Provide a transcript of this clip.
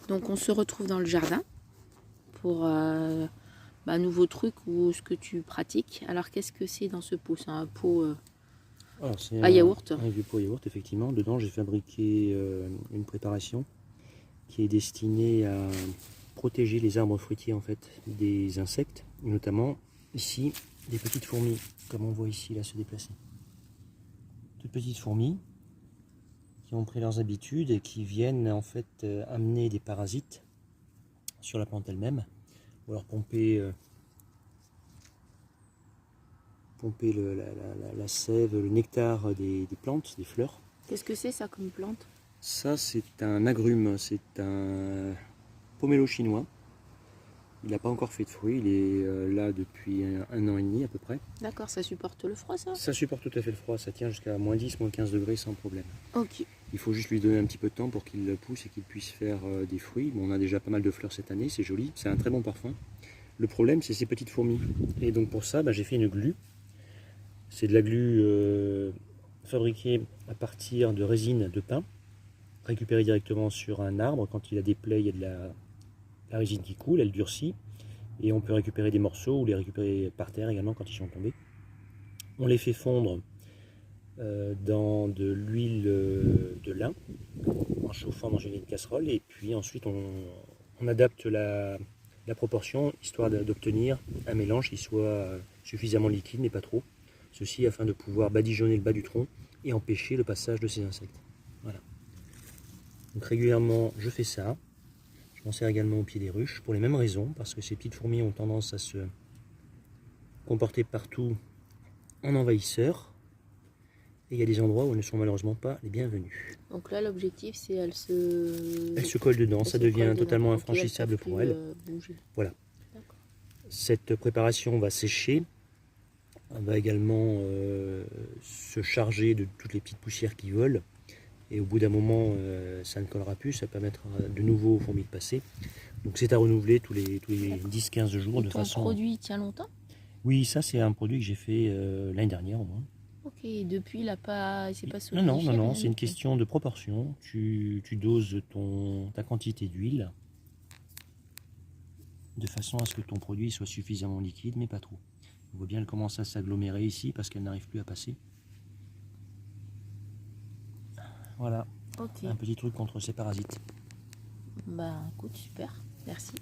Donc on se retrouve dans le jardin pour un nouveau truc ou ce que tu pratiques. Alors qu'est-ce que c'est dans ce pot? C'est un pot C'est à yaourt. un vieux pot à yaourt, effectivement. Dedans, j'ai fabriqué une préparation qui est destinée à protéger les arbres fruitiers en fait, des insectes, notamment ici des petites fourmis, comme on voit ici là se déplacer. Toutes petites fourmis qui ont pris leurs habitudes et qui viennent en fait amener des parasites sur la plante elle-même, ou alors pomper la sève, le nectar des plantes, des fleurs. Qu'est-ce que c'est ça comme plante? Ça, c'est un agrume, c'est un pomelo chinois. Il n'a pas encore fait de fruits, il est là depuis un an et demi à peu près. D'accord, ça supporte le froid ça? Ça supporte tout à fait le froid, ça tient jusqu'à moins 10, moins 15 degrés sans problème. Ok. Il faut juste lui donner un petit peu de temps pour qu'il pousse et qu'il puisse faire des fruits. Bon, on a déjà pas mal de fleurs cette année, c'est joli, c'est un très bon parfum. Le problème, c'est ces petites fourmis. Et donc pour ça, j'ai fait une glu. C'est de la glu fabriquée à partir de résine de pin, récupérée directement sur un arbre. Quand il a des plaies, il y a de la résine qui coule, elle durcit. Et on peut récupérer des morceaux ou les récupérer par terre également quand ils sont tombés. On les fait fondre dans de l'huile de lin en chauffant dans une casserole, et puis ensuite on adapte la proportion histoire d'obtenir un mélange qui soit suffisamment liquide mais pas trop. Ceci afin de pouvoir badigeonner le bas du tronc et empêcher le passage de ces insectes. Voilà. Donc régulièrement je fais ça. Je m'en sers également au pied des ruches pour les mêmes raisons, parce que ces petites fourmis ont tendance à se comporter partout en envahisseurs. Et il y a des endroits où elles ne sont malheureusement pas les bienvenues. Donc là l'objectif c'est elle se colle dedans, ça devient totalement dedans. infranchissable Okay, pour elle. Bouger. Voilà. Cette préparation va sécher, elle va également se charger de toutes les petites poussières qui volent. Et au bout d'un moment, ça ne collera plus, ça permettra de nouveau aux fourmis de passer. Donc c'est à renouveler tous les 10-15 jours. Et de ton façon... produit tient longtemps? Oui, ça c'est un produit que j'ai fait l'année dernière au moins. Ok, depuis il n'a pas, c'est pas Non, c'est une question de proportion. Tu doses ta quantité d'huile de façon à ce que ton produit soit suffisamment liquide, mais pas trop. On voit bien, elle commence à s'agglomérer ici parce qu'elle n'arrive plus à passer. Voilà, un petit truc contre ces parasites. Écoute, super, merci.